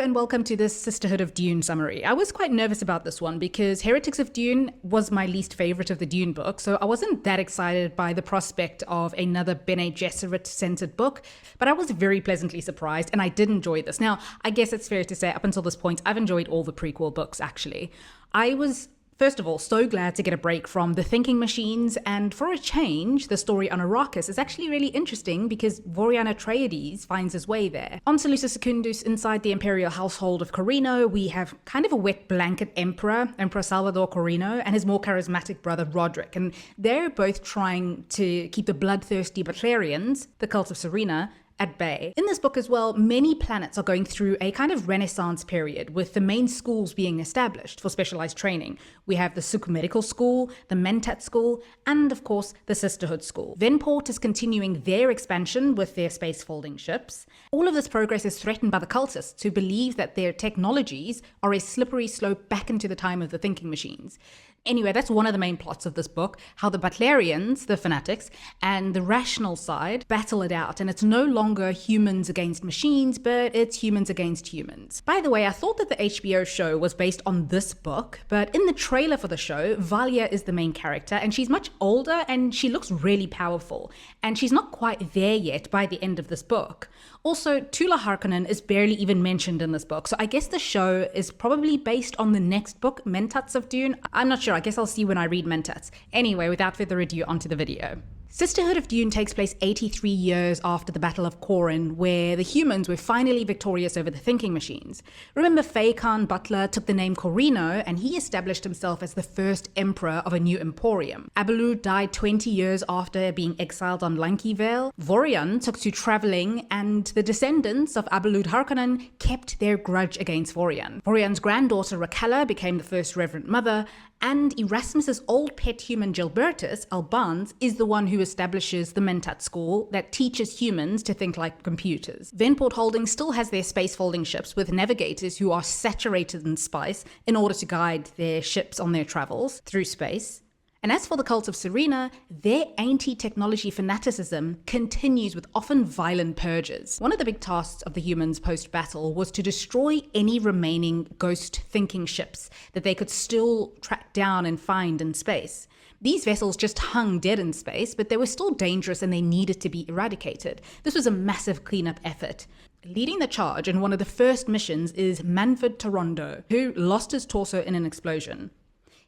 and welcome to this Sisterhood of Dune summary. I was quite nervous about this one because Heretics of Dune was my least favorite of the Dune books, so I wasn't that excited by the prospect of another Bene Gesserit-centered book, but I was very pleasantly surprised and I did enjoy this. Now, I guess it's fair to say up until this point, I've enjoyed all the prequel books actually. I was first of all, so glad to get a break from the thinking machines, and for a change, the story on Arrakis is actually really interesting because Vorian Atreides finds his way there. On Salusa Secundus, inside the imperial household of Corinno, we have kind of a wet blanket emperor, Emepror Salvador Corinno, and his more charismatic brother Roderick, and they're both trying to keep the bloodthirsty Butlerians, the cult of Serena, at bay. In this book as well, many planets are going through a kind of renaissance period, with the main schools being established for specialized training. We have the Suk Medical School, the Mentat School, and of course the Sisterhood School. Venport is continuing their expansion with their space folding ships. All of this progress is threatened by the cultists, who believe that their technologies are a slippery slope back into the time of the thinking machines. Anyway, that's one of the main plots of this book, how the Butlerians, the fanatics, and the rational side battle it out, and it's no longer humans against machines, but it's humans against humans. By the way, I thought that the HBO show was based on this book, but in the trailer for the show, Valya is the main character, and she's much older, and she looks really powerful, and she's not quite there yet by the end of this book. Also, Valya Harkonnen is barely even mentioned in this book, so I guess the show is probably based on the next book, Mentats of Dune. I'm not sure, I guess I'll see when I read Mentats. Anyway, without further ado, onto the video. Sisterhood of Dune takes place 83 years after the Battle of Corinno, where the humans were finally victorious over the thinking machines. Remember, Khan Butler took the name Corinno, and he established himself as the first emperor of a new emporium. Abalud died 20 years after being exiled on Lanky Vale. Vorian took to traveling, and the descendants of Abalud Harkonnen kept their grudge against Vorian. Vorian's granddaughter Raquella became the first Reverend Mother, and Erasmus's old pet human Gilbertus, Albans, is the one who establishes the Mentat School that teaches humans to think like computers. Venport Holdings still has their space folding ships with navigators who are saturated in spice in order to guide their ships on their travels through space. And as for the cult of Serena, their anti-technology fanaticism continues with often violent purges. One of the big tasks of the humans post-battle was to destroy any remaining ghost-thinking ships that they could still track down and find in space. These vessels just hung dead in space, but they were still dangerous and they needed to be eradicated. This was a massive cleanup effort. Leading the charge in one of the first missions is Manford Torondo, who lost his torso in an explosion.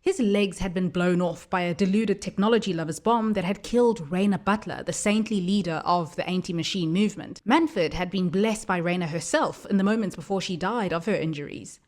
His legs had been blown off by a deluded technology lover's bomb that had killed Raina Butler, the saintly leader of the anti-machine movement. Manford had been blessed by Raina herself in the moments before she died of her injuries.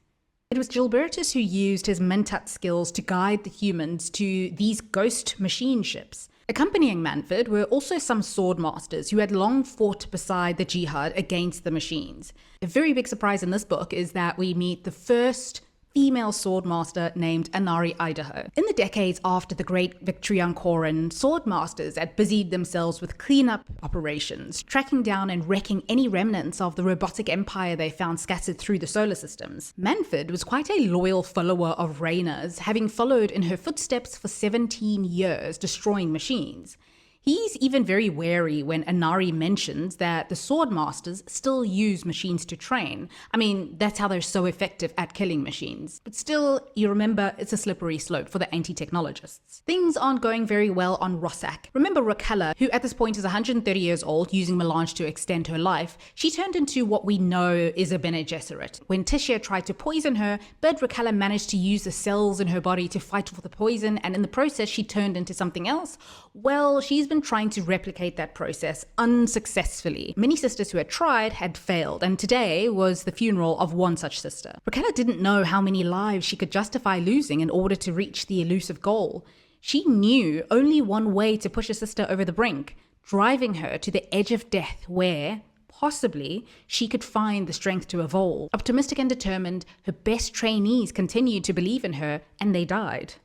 It was Gilbertus who used his Mentat skills to guide the humans to these ghost machine ships. Accompanying Manford were also some sword masters who had long fought beside the jihad against the machines. A very big surprise in this book is that we meet the first female swordmaster named Anari Idaho. In the decades after the great victory on Corinno, swordmasters had busied themselves with cleanup operations, tracking down and wrecking any remnants of the robotic empire they found scattered through the solar systems. Manford was quite a loyal follower of Raina's, having followed in her footsteps for 17 years, destroying machines. He's even very wary when Anari mentions that the swordmasters still use machines to train. I mean, that's how they're so effective at killing machines. But still, you remember, it's a slippery slope for the anti-technologists. Things aren't going very well on Rossak. Remember Raquella, who at this point is 130 years old, using melange to extend her life. She turned into what we know is a Bene Gesserit. When Tishia tried to poison her, but Raquella managed to use the cells in her body to fight for the poison, and in the process she turned into something else. Well, she's been trying to replicate that process unsuccessfully. Many sisters who had tried had failed, and today was the funeral of one such sister. Raquella didn't know how many lives she could justify losing in order to reach the elusive goal. She knew only one way to push a sister over the brink, driving her to the edge of death where, possibly, she could find the strength to evolve. Optimistic and determined, her best trainees continued to believe in her, and they died.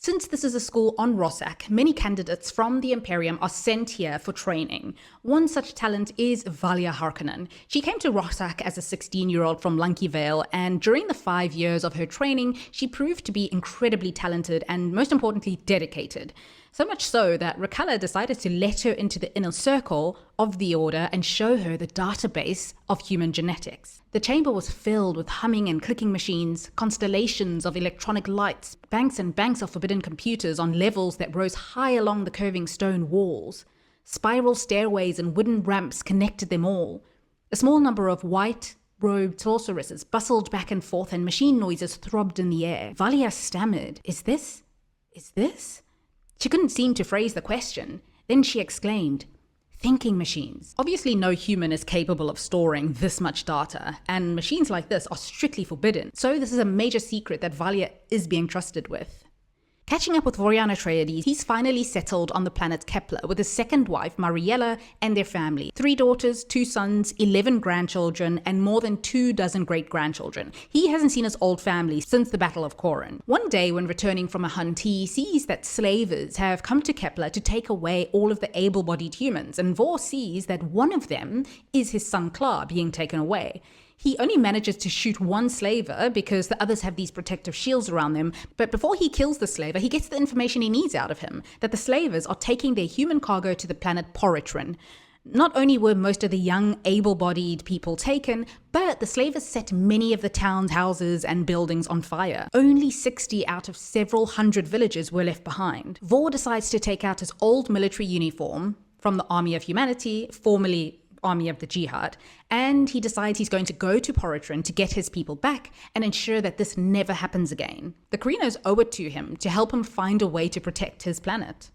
Since this is a school on Rossak, many candidates from the Imperium are sent here for training. One such talent is Valya Harkonnen. She came to Rossak as a 16-year-old from Lanky Vale, and during the 5 years of her training, she proved to be incredibly talented and, most importantly, dedicated. So much so that Raquella decided to let her into the inner circle of the Order and show her the database of human genetics. The chamber was filled with humming and clicking machines, constellations of electronic lights, banks and banks of forbidden computers on levels that rose high along the curving stone walls. Spiral stairways and wooden ramps connected them all. A small number of white-robed sorceresses bustled back and forth and machine noises throbbed in the air. Valya stammered, Is this? She couldn't seem to phrase the question. Then she exclaimed, Thinking machines. Obviously no human is capable of storing this much data, and machines like this are strictly forbidden. So this is a major secret that Valya is being trusted with. Catching up with Vorian Atreides, he's finally settled on the planet Kepler with his second wife, Raquella, and their family. 3 daughters, 2 sons, 11 grandchildren, and more than 24 great-grandchildren. He hasn't seen his old family since the Battle of Corinno. One day, when returning from a hunt, he sees that slavers have come to Kepler to take away all of the able-bodied humans, and Vor sees that one of them is his son Klar being taken away. He only manages to shoot one slaver because the others have these protective shields around them, but before he kills the slaver, he gets the information he needs out of him, that the slavers are taking their human cargo to the planet Poritrin. Not only were most of the young, able-bodied people taken, but the slavers set many of the town's houses and buildings on fire. Only 60 out of several hundred villages were left behind. Vor decides to take out his old military uniform from the Army of Humanity, formerly Army of the Jihad, and he decides he's going to go to Poritrin to get his people back and ensure that this never happens again. The Corinnos owe it to him to help him find a way to protect his planet.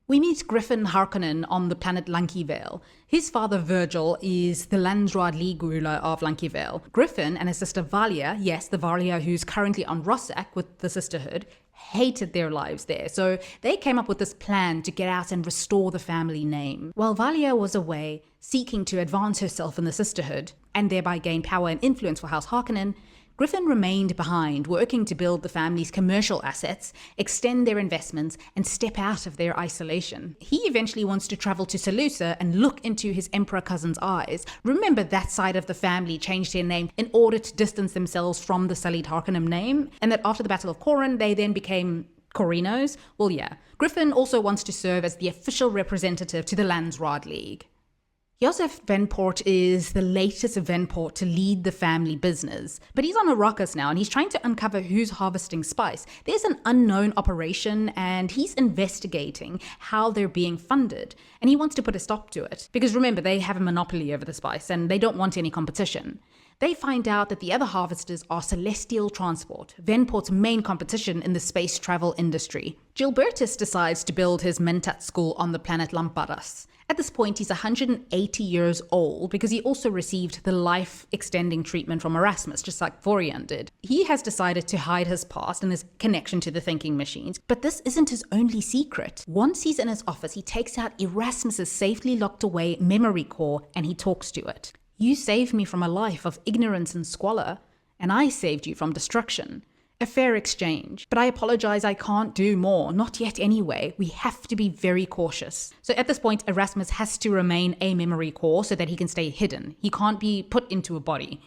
We meet Griffin Harkonnen on the planet Lankivel. His father Virgil is the Landsraad League ruler of Lankivel. Griffin and his sister Valya, yes, the Valya who's currently on Rossak with the Sisterhood, hated their lives there, so they came up with this plan to get out and restore the family name. While Valya was away, seeking to advance herself in the Sisterhood, and thereby gain power and influence for House Harkonnen, Griffin remained behind, working to build the family's commercial assets, extend their investments, and step out of their isolation. He eventually wants to travel to Salusa and look into his emperor cousin's eyes. Remember, that side of the family changed their name in order to distance themselves from the sullied Harkonnen name, and that after the Battle of Corinno, they then became Corinnos? Well, yeah. Griffin also wants to serve as the official representative to the Landsraad League. Josef Venport is the latest Venport to lead the family business, but he's on Arrakis now and he's trying to uncover who's harvesting spice. There's an unknown operation and he's investigating how they're being funded, and he wants to put a stop to it because remember, they have a monopoly over the spice and they don't want any competition. They find out that the other harvesters are Celestial Transport, Venport's main competition in the space travel industry. Gilbertus decides to build his Mentat school on the planet Lampadas. At this point, he's 180 years old because he also received the life-extending treatment from Erasmus, just like Vorian did. He has decided to hide his past and his connection to the thinking machines, but this isn't his only secret. Once he's in his office, he takes out Erasmus's safely locked away memory core and he talks to it. You saved me from a life of ignorance and squalor, and I saved you from destruction. A fair exchange, but I apologize, I can't do more, not yet anyway. We have to be very cautious. So at this point, Erasmus has to remain a memory core so that he can stay hidden. He can't be put into a body.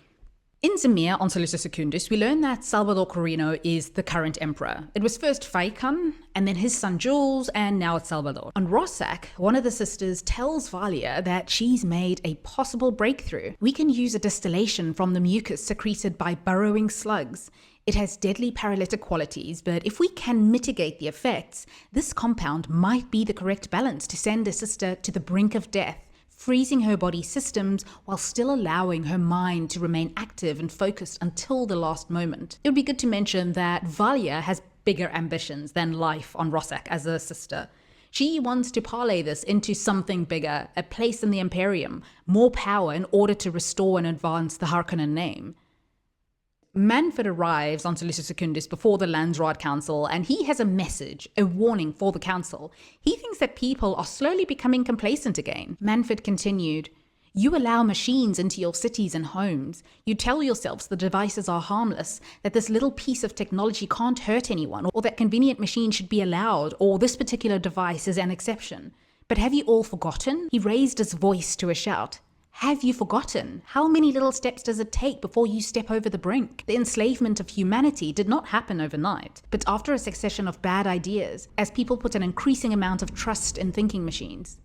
In Zemir on Salusa Secundus, we learn that Salvador Corinno is the current emperor. It was first Faikan, and then his son Jules, and now it's Salvador. On Rossak, one of the sisters tells Valya that she's made a possible breakthrough. We can use a distillation from the mucus secreted by burrowing slugs. It has deadly paralytic qualities, but if we can mitigate the effects, this compound might be the correct balance to send a sister to the brink of death, freezing her body's systems while still allowing her mind to remain active and focused until the last moment. It would be good to mention that Valya has bigger ambitions than life on Rossak as a sister. She wants to parlay this into something bigger, a place in the Imperium, more power in order to restore and advance the Harkonnen name. Manford arrives on Salusa Secundus before the Landsraad Council, and he has a message, a warning for the council. He thinks that people are slowly becoming complacent again. Manford continued, "You allow machines into your cities and homes. You tell yourselves the devices are harmless, that this little piece of technology can't hurt anyone, or that convenient machines should be allowed, or this particular device is an exception. But have you all forgotten?" He raised his voice to a shout. Have you forgotten? How many little steps does it take before you step over the brink? The enslavement of humanity did not happen overnight, but after a succession of bad ideas, as people put an increasing amount of trust in thinking machines.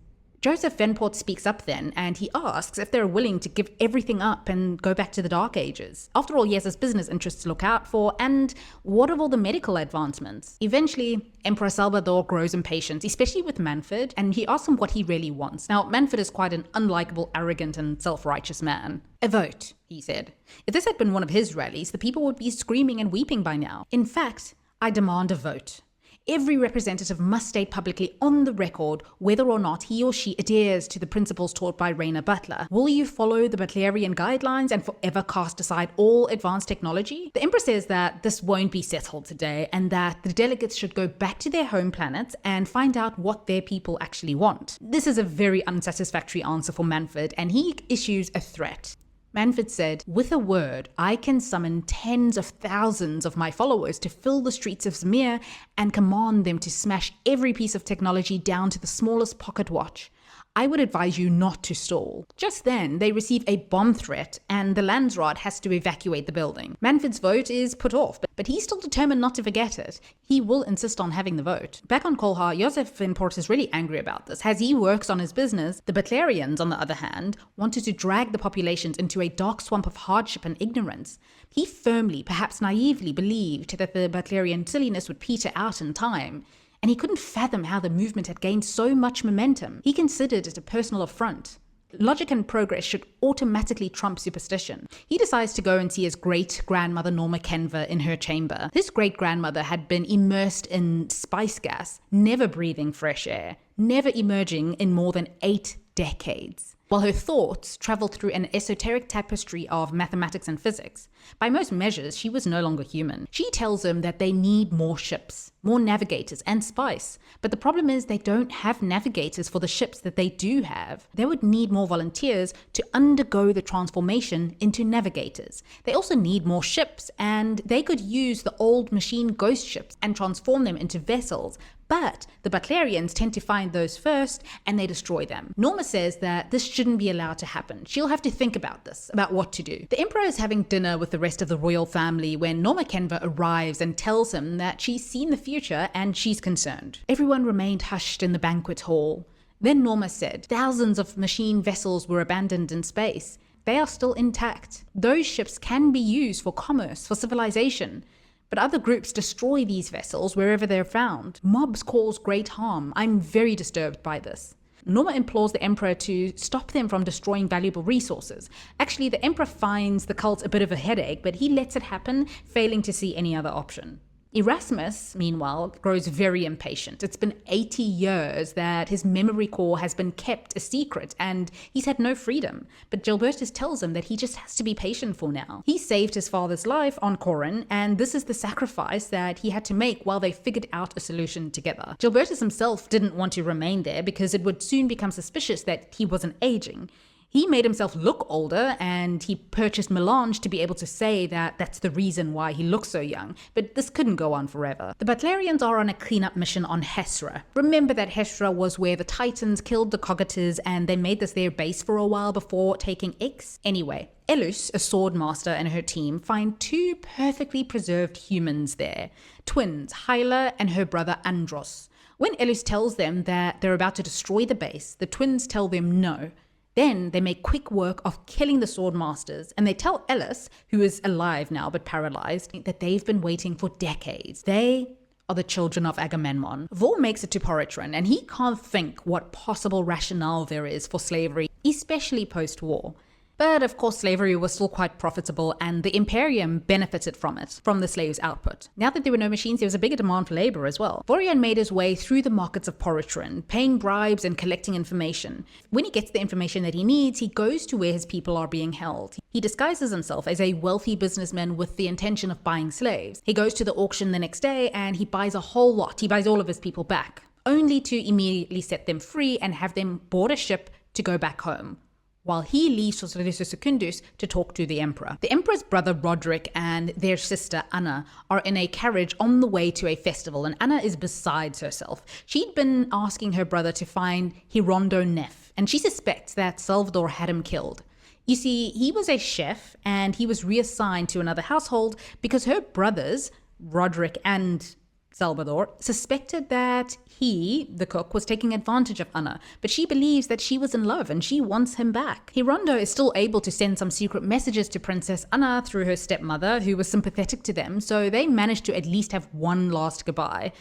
Josef Venport speaks up then, and he asks if they're willing to give everything up and go back to the Dark Ages. After all, he has his business interests to look out for, and what of all the medical advancements? Eventually, Emepror Salvador grows impatient, especially with Manford, and he asks him what he really wants. Now, Manford is quite an unlikable, arrogant, and self-righteous man. "A vote," he said. If this had been one of his rallies, the people would be screaming and weeping by now. "In fact, I demand a vote. Every representative must state publicly on the record whether or not he or she adheres to the principles taught by Reyna Butler. Will you follow the Butlerian guidelines and forever cast aside all advanced technology?" The Emperor says that this won't be settled today and that the delegates should go back to their home planets and find out what their people actually want. This is a very unsatisfactory answer for Manford, and he issues a threat. Manford said, "With a word, I can summon tens of thousands of my followers to fill the streets of Zmir and command them to smash every piece of technology down to the smallest pocket watch. I would advise you not to stall." Just then, they receive a bomb threat, and the Landsraad has to evacuate the building. Manford's vote is put off, but he's still determined not to forget it. He will insist on having the vote. Back on Kolhar, Josef Venport is really angry about this. As he works on his business, the Butlerians, on the other hand, wanted to drag the populations into a dark swamp of hardship and ignorance. He firmly, perhaps naively, believed that the Butlerian silliness would peter out in time, and he couldn't fathom how the movement had gained so much momentum. He considered it a personal affront. Logic and progress should automatically trump superstition. He decides to go and see his great-grandmother Norma Cenva in her chamber. His great-grandmother had been immersed in spice gas, never breathing fresh air, never emerging in more than 8 decades. While her thoughts traveled through an esoteric tapestry of mathematics and physics, by most measures, she was no longer human. She tells him that they need more ships, more navigators, and spice. But the problem is they don't have navigators for the ships that they do have. They would need more volunteers to undergo the transformation into navigators. They also need more ships, and they could use the old machine ghost ships and transform them into vessels. But the Butlerians tend to find those first, and they destroy them. Norma says that this shouldn't be allowed to happen. She'll have to think about this, about what to do. The Emperor is having dinner with the rest of the royal family when Norma Cenva arrives and tells him that she's seen the future and she's concerned. Everyone remained hushed in the banquet hall. Then Norma said, "Thousands of machine vessels were abandoned in space. They are still intact. Those ships can be used for commerce, for civilization. But other groups destroy these vessels wherever they're found. Mobs cause great harm. I'm very disturbed by this." Norma implores the Emperor to stop them from destroying valuable resources. Actually, the Emperor finds the cult a bit of a headache, but he lets it happen, failing to see any other option. Erasmus, meanwhile, grows very impatient. It's been 80 years that his memory core has been kept a secret, and he's had no freedom. But Gilbertus tells him that he just has to be patient for now. He saved his father's life on Corinno, and this is the sacrifice that he had to make while they figured out a solution together. Gilbertus himself didn't want to remain there because it would soon become suspicious that he wasn't aging. He made himself look older, and he purchased melange to be able to say that that's the reason why he looks so young, but this couldn't go on forever. The Butlerians are on a cleanup mission on Hesra. Remember that Hesra was where the Titans killed the Cogators, and they made this their base for a while before taking X? Anyway, Elus, a sword master, and her team find 2 perfectly preserved humans there. Twins, Hyla and her brother Andros. When Elus tells them that they're about to destroy the base, the twins tell them no. Then they make quick work of killing the sword masters, and they tell Ellis, who is alive now but paralyzed, that they've been waiting for decades. They are the Children of Agammemnon. Vor makes it to Poritrin, and he can't think what possible rationale there is for slavery, especially post-war. But of course, slavery was still quite profitable, and the Imperium benefited from it, from the slaves' output. Now that there were no machines, there was a bigger demand for labor as well. Vorian made his way through the markets of Poritrin, paying bribes and collecting information. When he gets the information that he needs, he goes to where his people are being held. He disguises himself as a wealthy businessman with the intention of buying slaves. He goes to the auction the next day, and he buys a whole lot. He buys all of his people back, only to immediately set them free and have them board a ship to go back home, while he leaves for Secundus to talk to the Emperor. The Emperor's brother Roderick and their sister Anna are in a carriage on the way to a festival, and Anna is beside herself. She'd been asking her brother to find Hirondo Neff, and she suspects that Salvador had him killed. You see, he was a chef and he was reassigned to another household because her brothers, Roderick and Salvador, suspected that he, the cook, was taking advantage of Anna, but she believes that she was in love and she wants him back. Torondo is still able to send some secret messages to Princess Anna through her stepmother, who was sympathetic to them, so they managed to at least have one last goodbye.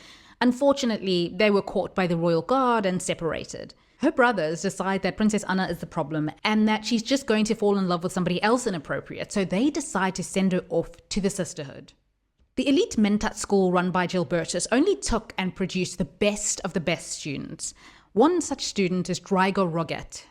Unfortunately, they were caught by the royal guard and separated. Her brothers decide that Princess Anna is the problem and that she's just going to fall in love with somebody else inappropriate, so they decide to send her off to the Sisterhood. The elite Mentat school run by Gilbertus only took and produced the best of the best students. One such student is Drygo Roget.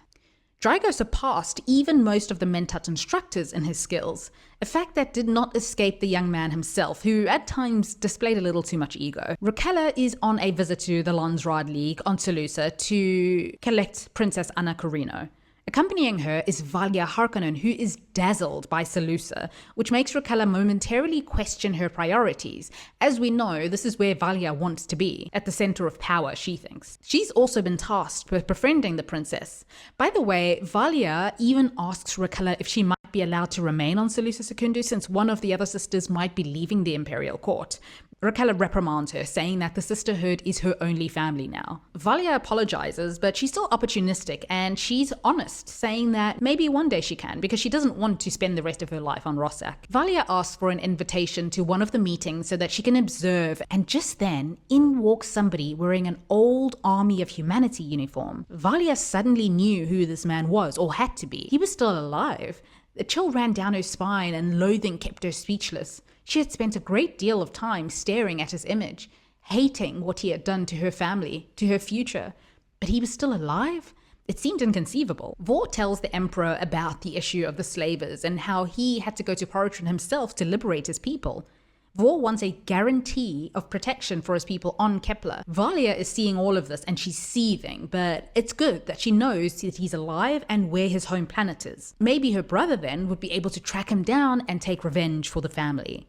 Drygo surpassed even most of the Mentat instructors in his skills, a fact that did not escape the young man himself, who at times displayed a little too much ego. Raquella is on a visit to the Landsraad League on Salusa to collect Princess Anna Corinno. Accompanying her is Valya Harkonnen, who is dazzled by Salusa, which makes Raquella momentarily question her priorities. As we know, this is where Valya wants to be, at the center of power, she thinks. She's also been tasked with befriending the princess. By the way, Valya even asks Raquella if she might be allowed to remain on Salusa Secundus since one of the other sisters might be leaving the imperial court. Raquella reprimands her, saying that the sisterhood is her only family now. Valya apologizes, but she's still opportunistic, and she's honest, saying that maybe one day she can, because she doesn't want to spend the rest of her life on Rossak. Valya asks for an invitation to one of the meetings so that she can observe, and just then, in walks somebody wearing an old Army of Humanity uniform. Valya suddenly knew who this man was, or had to be. He was still alive. A chill ran down her spine, and loathing kept her speechless. She had spent a great deal of time staring at his image, hating what he had done to her family, to her future. But he was still alive? It seemed inconceivable. Vor tells the Emperor about the issue of the slavers and how he had to go to Poritrin himself to liberate his people. Vor wants a guarantee of protection for his people on Kepler. Valya is seeing all of this and she's seething, but it's good that she knows that he's alive and where his home planet is. Maybe her brother then would be able to track him down and take revenge for the family.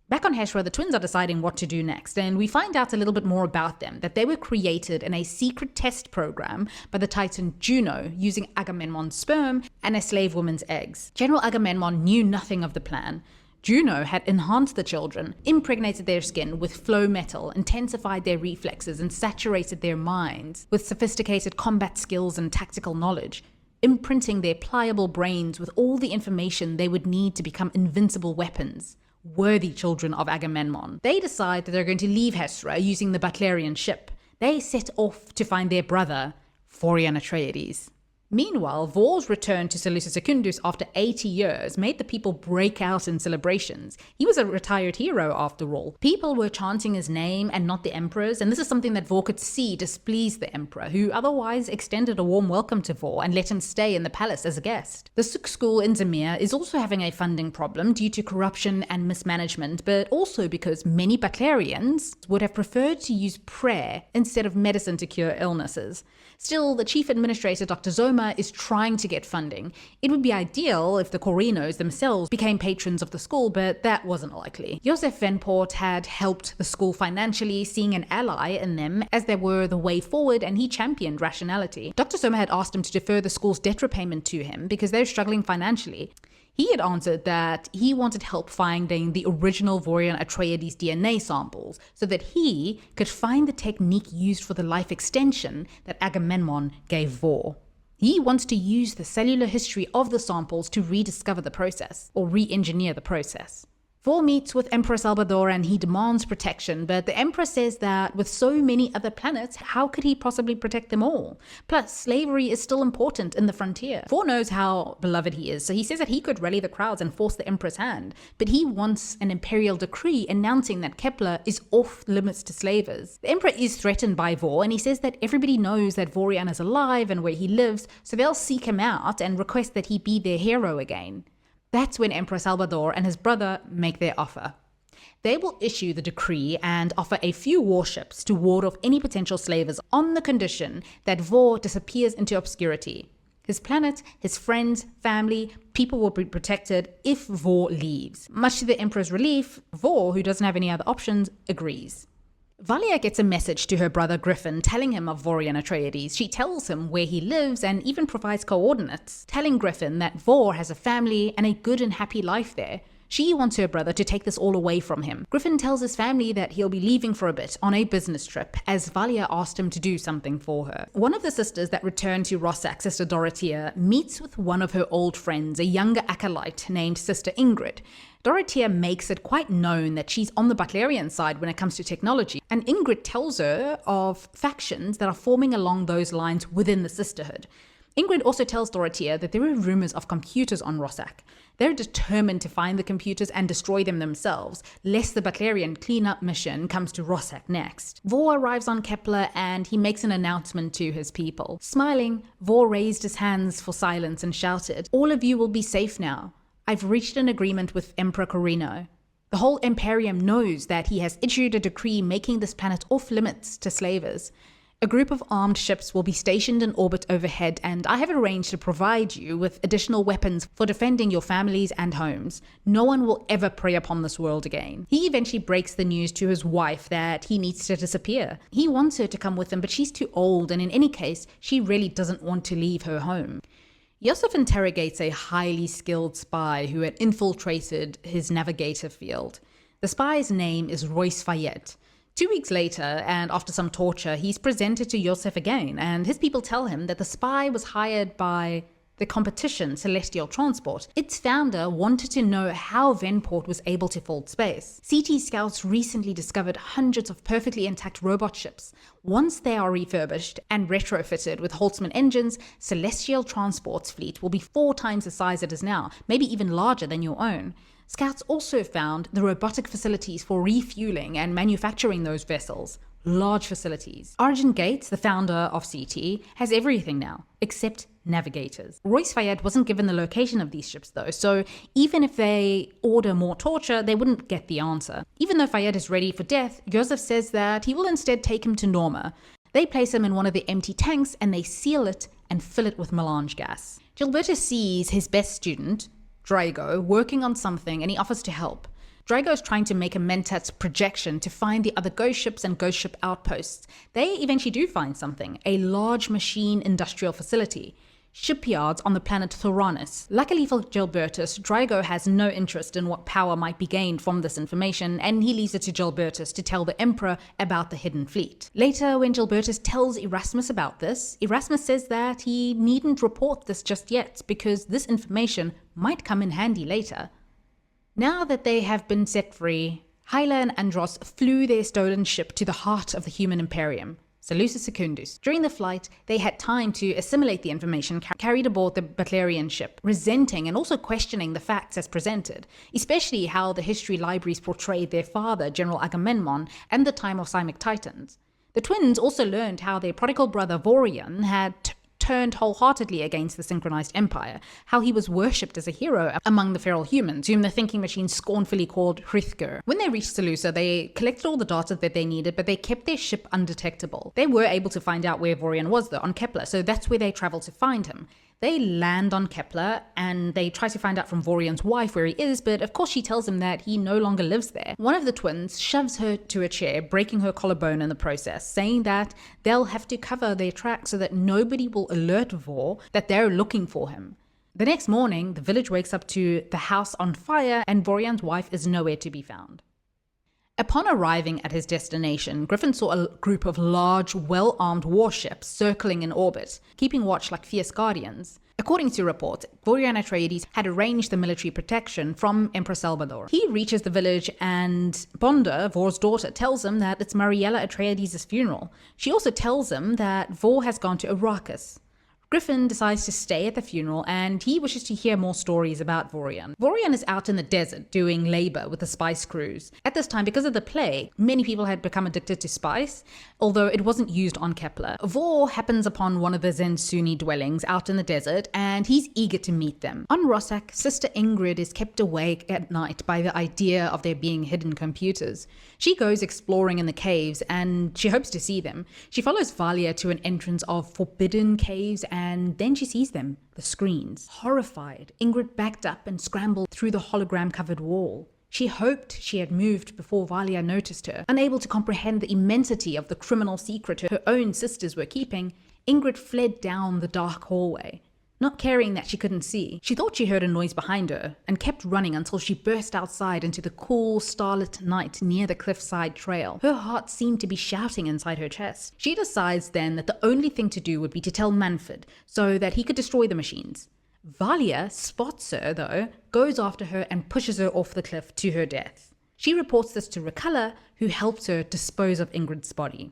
Back on Heshra, the twins are deciding what to do next, and we find out a little bit more about them, that they were created in a secret test program by the Titan Juno using Agamemnon's sperm and a slave woman's eggs. General Agamemnon knew nothing of the plan. Juno had enhanced the children, impregnated their skin with flow metal, intensified their reflexes, and saturated their minds with sophisticated combat skills and tactical knowledge, imprinting their pliable brains with all the information they would need to become invincible weapons. Worthy children of Agamemnon. They decide that they're going to leave Hesra using the Butlerian ship. They set off to find their brother, Vorian Atreides. Meanwhile, Vor's return to Salusa Secundus after 80 years made the people break out in celebrations. He was a retired hero after all. People were chanting his name and not the Emperor's, and this is something that Vor could see displeased the Emperor, who otherwise extended a warm welcome to Vor and let him stay in the palace as a guest. The Suk school in Zemir is also having a funding problem due to corruption and mismanagement, but also because many Butlerians would have preferred to use prayer instead of medicine to cure illnesses. Still, the chief administrator, Dr. Zoma, is trying to get funding. It would be ideal if the Corinnos themselves became patrons of the school, but that wasn't likely. Josef Venport had helped the school financially, seeing an ally in them as they were the way forward, and he championed rationality. Dr. Zoma had asked him to defer the school's debt repayment to him because they're struggling financially. He had answered that he wanted help finding the original Vorian Atreides DNA samples so that he could find the technique used for the life extension that Agamemnon gave Vor. He wants to use the cellular history of the samples to rediscover the process, or re-engineer the process. Vor meets with Emepror Salvador and he demands protection, but the Emperor says that with so many other planets, how could he possibly protect them all? Plus, slavery is still important in the frontier. Vor knows how beloved he is, so he says that he could rally the crowds and force the Emperor's hand, but he wants an imperial decree announcing that Kepler is off limits to slavers. The Emperor is threatened by Vor, and he says that everybody knows that Vorian is alive and where he lives, so they'll seek him out and request that he be their hero again. That's when Emperor Salvador and his brother make their offer. They will issue the decree and offer a few warships to ward off any potential slavers on the condition that Vor disappears into obscurity. His planet, his friends, family, people will be protected if Vor leaves. Much to the Emperor's relief, Vor, who doesn't have any other options, agrees. Valya gets a message to her brother Griffin telling him of Vorian Atreides. She tells him where he lives and even provides coordinates, telling Griffin that Vor has a family and a good and happy life there. She wants her brother to take this all away from him. Griffin tells his family that he'll be leaving for a bit on a business trip, as Valya asked him to do something for her. One of the sisters that return to Rossak, Sister Dorotea, meets with one of her old friends, a younger acolyte named Sister Ingrid. Dorotea makes it quite known that she's on the Butlerian side when it comes to technology, and Ingrid tells her of factions that are forming along those lines within the Sisterhood. Ingrid also tells Dorotea that there are rumors of computers on Rossak. They're determined to find the computers and destroy them themselves, lest the Butlerian cleanup mission comes to Rossak next. Vor arrives on Kepler and he makes an announcement to his people. Smiling, Vor raised his hands for silence and shouted, "All of you will be safe now. I've reached an agreement with Emperor Corinno. The whole Imperium knows that he has issued a decree making this planet off limits to slavers. A group of armed ships will be stationed in orbit overhead, and I have arranged to provide you with additional weapons for defending your families and homes. No one will ever prey upon this world again." He eventually breaks the news to his wife that he needs to disappear. He wants her to come with him, but she's too old, and in any case, she really doesn't want to leave her home. Josef interrogates a highly skilled spy who had infiltrated his navigator field. The spy's name is Royce Fayette. 2 weeks later, and after some torture, he's presented to Josef again, and his people tell him that the spy was hired by the competition, Celestial Transport. Its founder wanted to know how Venport was able to fold space. CT scouts recently discovered hundreds of perfectly intact robot ships. Once they are refurbished and retrofitted with Holtzman engines, Celestial Transport's fleet will be 4 times the size it is now, maybe even larger than your own. Scouts also found the robotic facilities for refueling and manufacturing those vessels. Large facilities. Argent Gates, the founder of CT, has everything now, except navigators. Royce Fayette wasn't given the location of these ships though, so even if they order more torture, they wouldn't get the answer. Even though Fayette is ready for death, Josef says that he will instead take him to Norma. They place him in one of the empty tanks and they seal it and fill it with melange gas. Gilbertus sees his best student, Drago, working on something and he offers to help. Drago is trying to make a Mentat's projection to find the other ghost ships and ghost ship outposts. They eventually do find something, a large machine industrial facility. Shipyards on the planet Thoranis. Luckily for Gilbertus, Drago has no interest in what power might be gained from this information, and he leaves it to Gilbertus to tell the Emperor about the hidden fleet. Later, when Gilbertus tells Erasmus about this, Erasmus says that he needn't report this just yet because this information might come in handy later. Now that they have been set free, Hyla and Andros flew their stolen ship to the heart of the human Imperium, Salusa Secundus. During the flight, they had time to assimilate the information carried aboard the Butlerian ship, resenting and also questioning the facts as presented, especially how the history libraries portrayed their father, General Agammemnon, and the time of cymek Titans. The twins also learned how their prodigal brother Vorian had turned wholeheartedly against the synchronized empire, how he was worshipped as a hero among the feral humans, whom the thinking machine scornfully called Hrithger. When they reached Salusa, they collected all the data that they needed, but they kept their ship undetectable. They were able to find out where Vorian was, though, on Kepler, so that's where they traveled to find him. They land on Kepler and they try to find out from Vorian's wife where he is, but of course she tells him that he no longer lives there. One of the twins shoves her to a chair, breaking her collarbone in the process, saying that they'll have to cover their tracks so that nobody will alert Vor that they're looking for him. The next morning, the village wakes up to the house on fire and Vorian's wife is nowhere to be found. Upon arriving at his destination, Griffin saw a group of large, well-armed warships circling in orbit, keeping watch like fierce guardians. According to reports, Vorian Atreides had arranged the military protection from Emepror Salvador. He reaches the village and Bonda, Vor's daughter, tells him that it's Mariella Atreides' funeral. She also tells him that Vor has gone to Arrakis. Griffin decides to stay at the funeral and he wishes to hear more stories about Vorian. Vorian is out in the desert doing labor with the spice crews. At this time, because of the plague, many people had become addicted to spice, although it wasn't used on Kepler. Vor happens upon one of the Zensuni dwellings out in the desert and he's eager to meet them. On Rossak, Sister Ingrid is kept awake at night by the idea of there being hidden computers. She goes exploring in the caves and she hopes to see them. She follows Valya to an entrance of forbidden caves and then she sees them, the screens. Horrified, Ingrid backed up and scrambled through the hologram-covered wall. She hoped she had moved before Valya noticed her. Unable to comprehend the immensity of the criminal secret her own sisters were keeping, Ingrid fled down the dark hallway. Not caring that she couldn't see, she thought she heard a noise behind her and kept running until she burst outside into the cool, starlit night near the cliffside trail. Her heart seemed to be shouting inside her chest. She decides then that the only thing to do would be to tell Manford so that he could destroy the machines. Valya spots her though, goes after her and pushes her off the cliff to her death. She reports this to Raquella, who helps her dispose of Ingrid's body.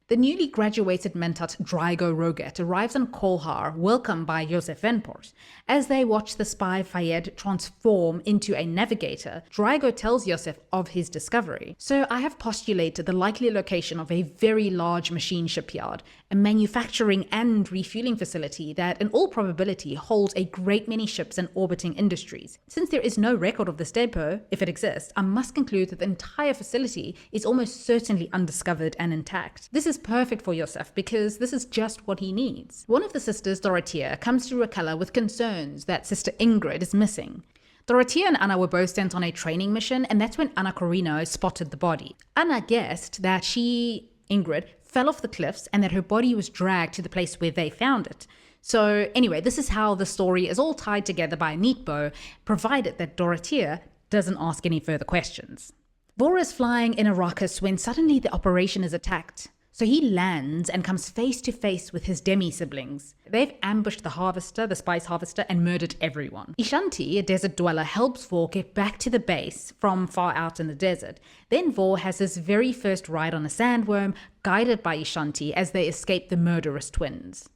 The newly graduated Mentat Drago Roget arrives on Kolhar, welcomed by Josef Venport. As they watch the spy Fayed transform into a navigator, Drago tells Josef of his discovery. So I have postulated the likely location of a very large machine shipyard, a manufacturing and refueling facility that in all probability holds a great many ships and orbiting industries. Since there is no record of this depot, if it exists, I must conclude that the entire facility is almost certainly undiscovered and intact. This is perfect for Josef because this is just what he needs. One of the sisters, Dorotea, comes to Raquella with concerns that Sister Ingrid is missing. Dorotea and Anna were both sent on a training mission, and that's when Anna Corinno spotted the body. Anna guessed that Ingrid, fell off the cliffs and that her body was dragged to the place where they found it. So anyway, this is how the story is all tied together by a neat bow, provided that Dorotea doesn't ask any further questions. Vor is flying in Arrakis when suddenly the operation is attacked. So he lands and comes face to face with his demi-siblings. They've ambushed the spice harvester, and murdered everyone. Ishanti, a desert dweller, helps Vor get back to the base from far out in the desert. Then Vor has his very first ride on a sandworm, guided by Ishanti as they escape the murderous twins.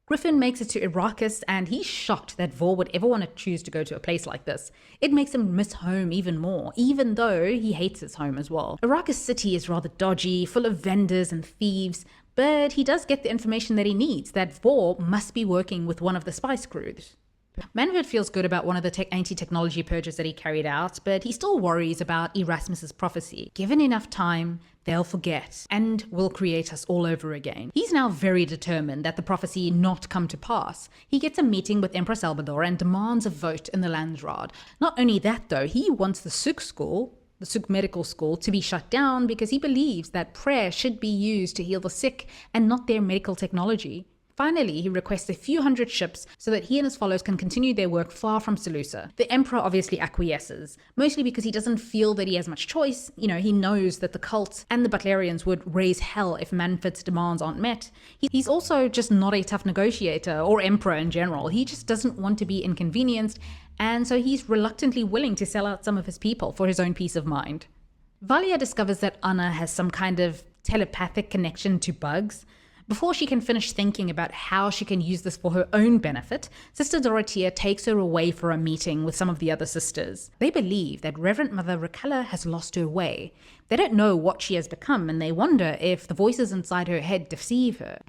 Griffin makes it to Arrakis, and he's shocked that Vor would ever want to choose to go to a place like this. It makes him miss home even more, even though he hates his home as well. Arrakis City is rather dodgy, full of vendors and thieves, but he does get the information that he needs, that Vor must be working with one of the spice crews. Manford feels good about one of the anti-technology purges that he carried out, but he still worries about Erasmus's prophecy. Given enough time, they'll forget and will create us all over again. He's now very determined that the prophecy not come to pass. He gets a meeting with Emepror Salvador and demands a vote in the Landsraad. Not only that though, he wants the Suk medical school, to be shut down because he believes that prayer should be used to heal the sick and not their medical technology. Finally, he requests a few hundred ships so that he and his followers can continue their work far from Salusa. The Emperor obviously acquiesces, mostly because he doesn't feel that he has much choice. He knows that the cult and the Butlerians would raise hell if Manford's demands aren't met. He's also just not a tough negotiator, or emperor in general. He just doesn't want to be inconvenienced, and so he's reluctantly willing to sell out some of his people for his own peace of mind. Valya discovers that Anna has some kind of telepathic connection to bugs. Before she can finish thinking about how she can use this for her own benefit, Sister Dorotea takes her away for a meeting with some of the other sisters. They believe that Reverend Mother Raquella has lost her way. They don't know what she has become, and they wonder if the voices inside her head deceive her.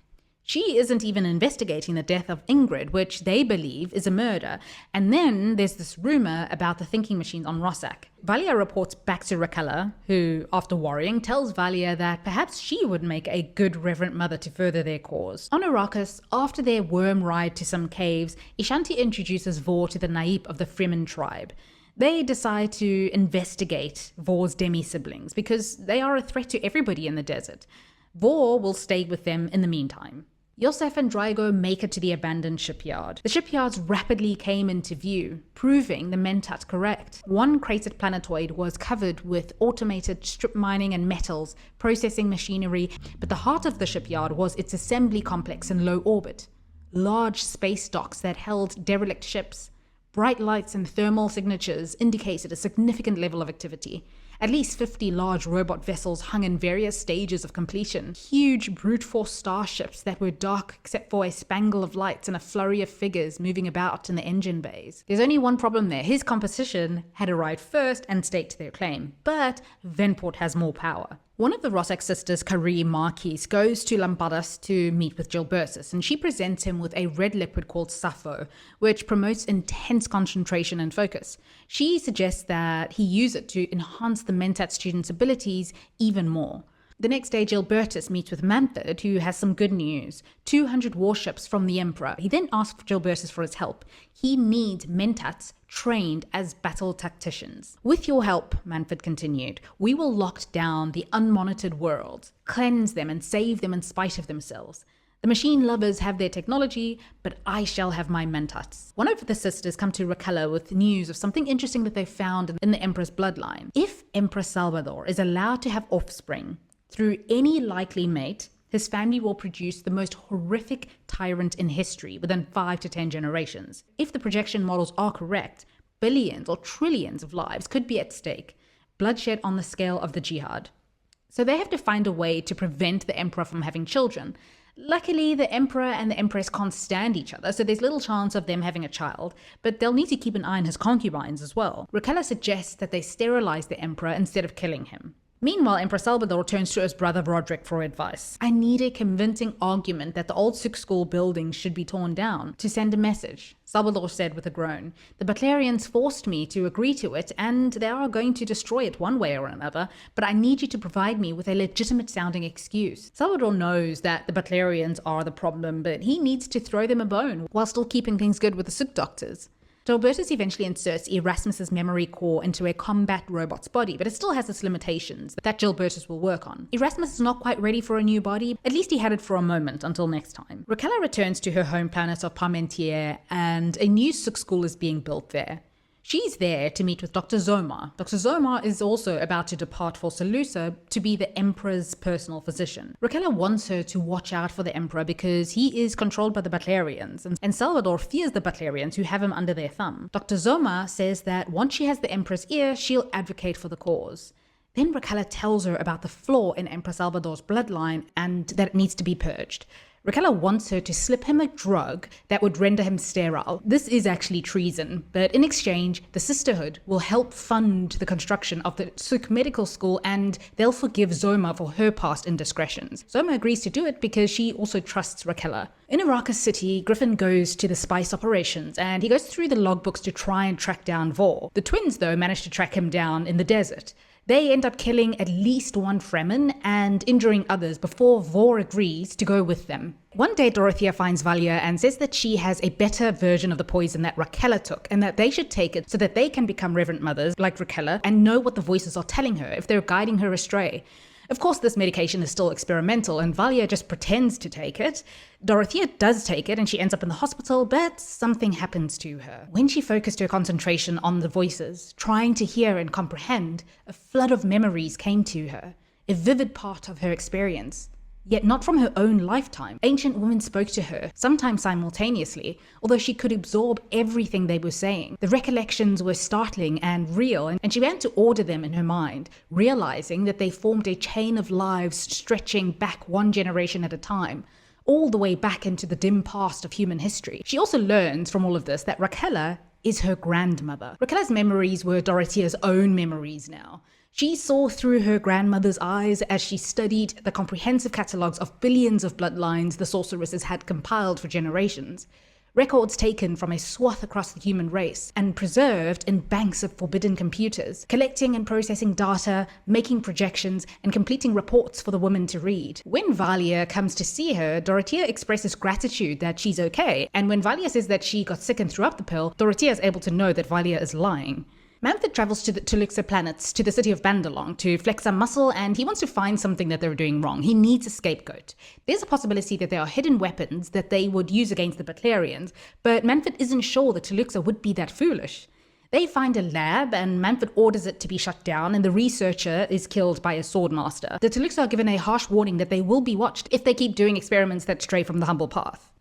She isn't even investigating the death of Ingrid, which they believe is a murder. And then there's this rumor about the thinking machines on Rossak. Valya reports back to Raquella, who, after worrying, tells Valya that perhaps she would make a good Reverend Mother to further their cause. On Arrakis, after their worm ride to some caves, Ishanti introduces Vor to the Naib of the Fremen tribe. They decide to investigate Vor's demi-siblings because they are a threat to everybody in the desert. Vor will stay with them in the meantime. Josef and Drago make it to the abandoned shipyard. The shipyards rapidly came into view, proving the Mentat correct. One crated planetoid was covered with automated strip mining and metals, processing machinery, but the heart of the shipyard was its assembly complex in low orbit. Large space docks that held derelict ships. Bright lights and thermal signatures indicated a significant level of activity. At least 50 large robot vessels hung in various stages of completion. Huge brute force starships that were dark except for a spangle of lights and a flurry of figures moving about in the engine bays. There's only one problem there. His composition had arrived first and staked their claim, but Venport has more power. One of the Rossak sisters, Kari Marquis, goes to Lampadas to meet with Gilbertus, and she presents him with a red liquid called Sappho, which promotes intense concentration and focus. She suggests that he use it to enhance the Mentat student's abilities even more. The next day, Gilbertus meets with Manford, who has some good news. 200 warships from the Emperor. He then asks Gilbertus for his help. He needs Mentats trained as battle tacticians. With your help, Manford continued, we will lock down the unmonitored worlds, cleanse them and save them in spite of themselves. The machine lovers have their technology, but I shall have my Mentats. One of the sisters come to Raquella with news of something interesting that they found in the Emperor's bloodline. If Emepror Salvador is allowed to have offspring through any likely mate, his family will produce the most horrific tyrant in history within 5 to 10 generations. If the projection models are correct, billions or trillions of lives could be at stake, bloodshed on the scale of the jihad. So they have to find a way to prevent the Emperor from having children. Luckily, the Emperor and the Empress can't stand each other, so there's little chance of them having a child, but they'll need to keep an eye on his concubines as well. Raquella suggests that they sterilize the Emperor instead of killing him. Meanwhile, Emperor Salvador turns to his brother Roderick for advice. I need a convincing argument that the old Suk school buildings should be torn down to send a message. Salvador said with a groan, the Butlerians forced me to agree to it, and they are going to destroy it one way or another, but I need you to provide me with a legitimate sounding excuse. Salvador knows that the Butlerians are the problem, but he needs to throw them a bone while still keeping things good with the Suk doctors. Gilbertus eventually inserts Erasmus's memory core into a combat robot's body, but it still has its limitations that Gilbertus will work on. Erasmus is not quite ready for a new body, at least he had it for a moment until next time. Raquella returns to her home planet of Parmentier, and a new Suk school is being built there. She's there to meet with Dr. Zomar. Dr. Zomar is also about to depart for Salusa to be the Emperor's personal physician. Raquella wants her to watch out for the Emperor because he is controlled by the Butlerians, and Salvador fears the Butlerians who have him under their thumb. Dr. Zomar says that once she has the Emperor's ear, she'll advocate for the cause. Then Raquella tells her about the flaw in Emperor Salvador's bloodline and that it needs to be purged. Raquella wants her to slip him a drug that would render him sterile. This is actually treason, but in exchange, the Sisterhood will help fund the construction of the Suk Medical School and they'll forgive Zoma for her past indiscretions. Zoma agrees to do it because she also trusts Raquella. In Arrakis City, Griffin goes to the spice operations and he goes through the logbooks to try and track down Vor. The twins, though, manage to track him down in the desert. They end up killing at least one Fremen and injuring others before Vor agrees to go with them. One day Dorotea finds Valya and says that she has a better version of the poison that Raquella took and that they should take it so that they can become reverent mothers like Raquella and know what the voices are telling her if they're guiding her astray. Of course, this medication is still experimental and Valya just pretends to take it. Dorotea does take it and she ends up in the hospital, but something happens to her. When she focused her concentration on the voices, trying to hear and comprehend, a flood of memories came to her, a vivid part of her experience. Yet not from her own lifetime. Ancient women spoke to her, sometimes simultaneously, although she could absorb everything they were saying. The recollections were startling and real, and she began to order them in her mind, realizing that they formed a chain of lives stretching back one generation at a time, all the way back into the dim past of human history. She also learns from all of this that Raquella is her grandmother. Raquella's memories were Dorotea's own memories now. She saw through her grandmother's eyes as she studied the comprehensive catalogues of billions of bloodlines the sorceresses had compiled for generations. Records taken from a swath across the human race and preserved in banks of forbidden computers, collecting and processing data, making projections, and completing reports for the women to read. When Valya comes to see her, Dorotea expresses gratitude that she's okay, and when Valya says that she got sick and threw up the pill, Dorotea is able to know that Valya is lying. Manford travels to the Tuluxa planets, to the city of Bandalong, to flex some muscle, and he wants to find something that they're doing wrong. He needs a scapegoat. There's a possibility that there are hidden weapons that they would use against the Butlerians, but Manford isn't sure that Tuluxa would be that foolish. They find a lab, and Manford orders it to be shut down, and the researcher is killed by a swordmaster. The Tuluxa are given a harsh warning that they will be watched if they keep doing experiments that stray from the humble path.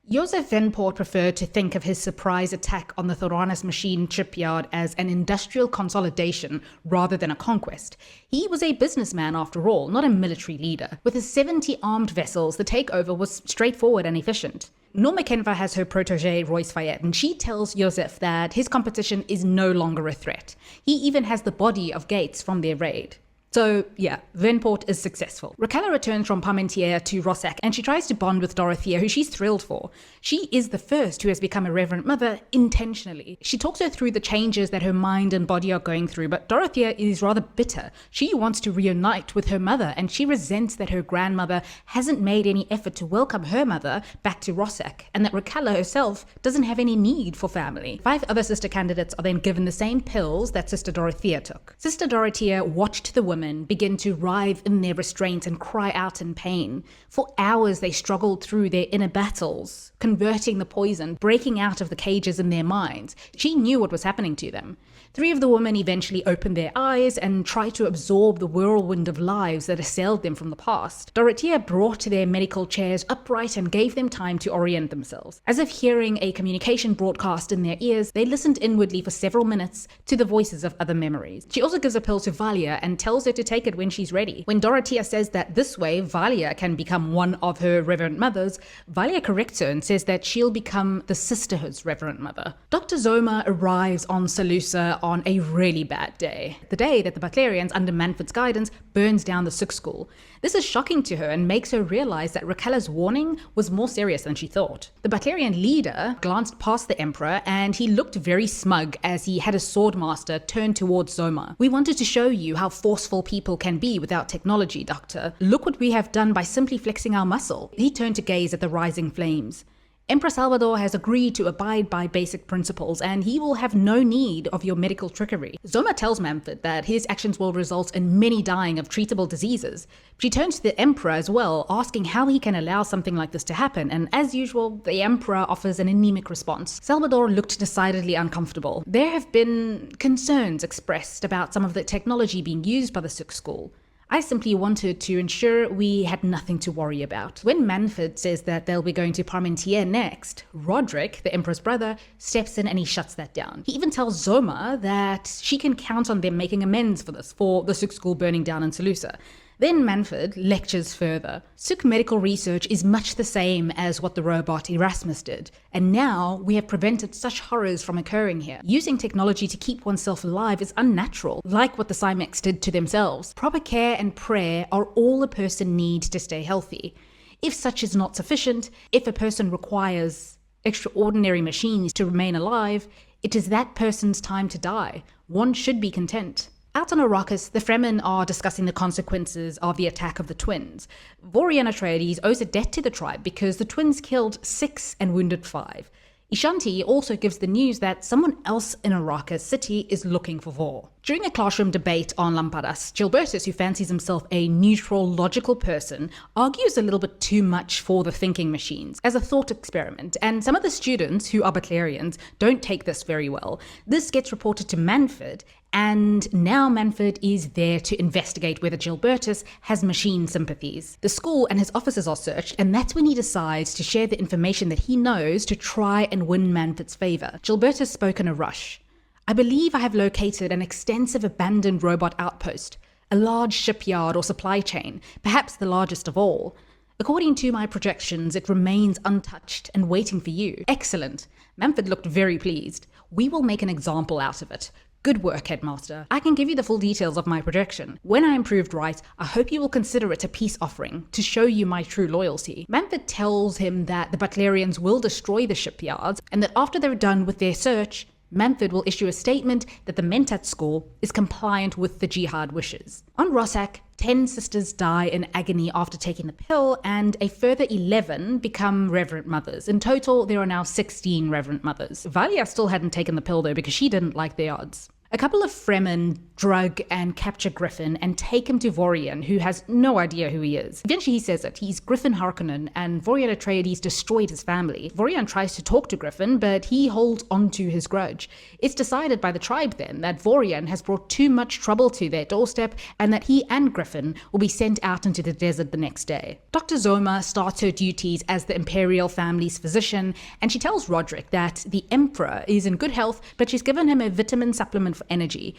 Josef Venport preferred to think of his surprise attack on the Thoranis machine shipyard as an industrial consolidation rather than a conquest. He was a businessman after all, not a military leader. With his 70 armed vessels, the takeover was straightforward and efficient. Norma Cenva has her protege Royce Fayette, and she tells Josef that his competition is no longer a threat. He even has the body of Gates from their raid. So yeah, Venport is successful. Raquella returns from Parmentier to Rossak and she tries to bond with Dorotea, who she's thrilled for. She is the first who has become a Reverend Mother intentionally. She talks her through the changes that her mind and body are going through, but Dorotea is rather bitter. She wants to reunite with her mother and she resents that her grandmother hasn't made any effort to welcome her mother back to Rossak, and that Raquella herself doesn't have any need for family. 5 other sister candidates are then given the same pills that Sister Dorotea took. Sister Dorotea watched the women begin to writhe in their restraint and cry out in pain. For hours they struggled through their inner battles, converting the poison, breaking out of the cages in their minds. She knew what was happening to them. 3 of the women eventually opened their eyes and tried to absorb the whirlwind of lives that assailed them from the past. Dorotea brought their medical chairs upright and gave them time to orient themselves. As if hearing a communication broadcast in their ears, they listened inwardly for several minutes to the voices of other memories. She also gives a pill to Valya and tells her to take it when she's ready. When Dorotea says that this way Valya can become one of her Reverend Mothers, Valya corrects her and says that she'll become the Sisterhood's Reverend Mother. Dr. Zoma arrives on Salusa on a really bad day. The day that the Butlerians, under Manford's guidance, burns down the Suk School. This is shocking to her and makes her realize that Raquella's warning was more serious than she thought. The Butlerian leader glanced past the Emperor and he looked very smug as he had his swordmaster turn towards Zoma. "We wanted to show you how forceful people can be without technology, Doctor. Look what we have done by simply flexing our muscle." He turned to gaze at the rising flames. Emepror Salvador has agreed to abide by basic principles and he will have no need of your medical trickery. Zoma tells Manford that his actions will result in many dying of treatable diseases. She turns to the Emperor as well, asking how he can allow something like this to happen, and as usual, the Emperor offers an anemic response. Salvador looked decidedly uncomfortable. There have been concerns expressed about some of the technology being used by the Suk School. I simply wanted to ensure we had nothing to worry about. When Manford says that they'll be going to Parmentier next, Roderick, the Emperor's brother, steps in and he shuts that down. He even tells Zoma that she can count on them making amends for this, for the Suk School burning down in Salusa. Then Manford lectures further. Suk medical research is much the same as what the robot Erasmus did, and now we have prevented such horrors from occurring here. Using technology to keep oneself alive is unnatural, like what the cymeks did to themselves. Proper care and prayer are all a person needs to stay healthy. If such is not sufficient, if a person requires extraordinary machines to remain alive, it is that person's time to die. One should be content. Out on Arrakis, the Fremen are discussing the consequences of the attack of the twins. Vorian Atreides owes a debt to the tribe because the twins killed 6 and wounded 5. Ishanti also gives the news that someone else in Arrakis city is looking for Vor. During a classroom debate on Lampadas, Gilbertus, who fancies himself a neutral, logical person, argues a little bit too much for the thinking machines as a thought experiment, and some of the students, who are Butlerians, don't take this very well. This gets reported to Manford, and now Manford is there to investigate whether Gilbertus has machine sympathies. The school and his officers are searched, and that's when he decides to share the information that he knows to try and win Manford's favor. Gilbertus spoke in a rush. "I believe I have located an extensive abandoned robot outpost, a large shipyard or supply chain, perhaps the largest of all. According to my projections, it remains untouched and waiting for you." "Excellent." Manford looked very pleased. "We will make an example out of it. Good work, Headmaster. I can give you the full details of my projection. When I am proved right, I hope you will consider it a peace offering to show you my true loyalty." Manford tells him that the Butlerians will destroy the shipyards and that after they're done with their search, Manford will issue a statement that the Mentat school is compliant with the jihad wishes. On Rossak, 10 sisters die in agony after taking the pill, and a further 11 become Reverend Mothers. In total, there are now 16 Reverend Mothers. Valya still hadn't taken the pill though because she didn't like the odds. A couple of Fremen drug and capture Griffin and take him to Vorian, who has no idea who he is. Eventually he says that he's Griffin Harkonnen and Vorian Atreides destroyed his family. Vorian tries to talk to Griffin, but he holds onto his grudge. It's decided by the tribe then that Vorian has brought too much trouble to their doorstep and that he and Griffin will be sent out into the desert the next day. Dr. Zoma starts her duties as the Imperial family's physician, and she tells Roderick that the Emperor is in good health, but she's given him a vitamin supplement for energy.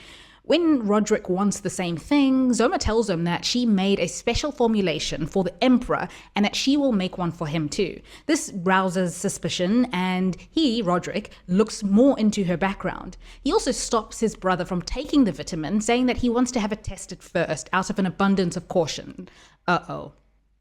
When Rodrik wants the same thing, Zoma tells him that she made a special formulation for the Emperor and that she will make one for him too. This rouses suspicion and he, Rodrik, looks more into her background. He also stops his brother from taking the vitamin, saying that he wants to have it tested first out of an abundance of caution. Uh-oh.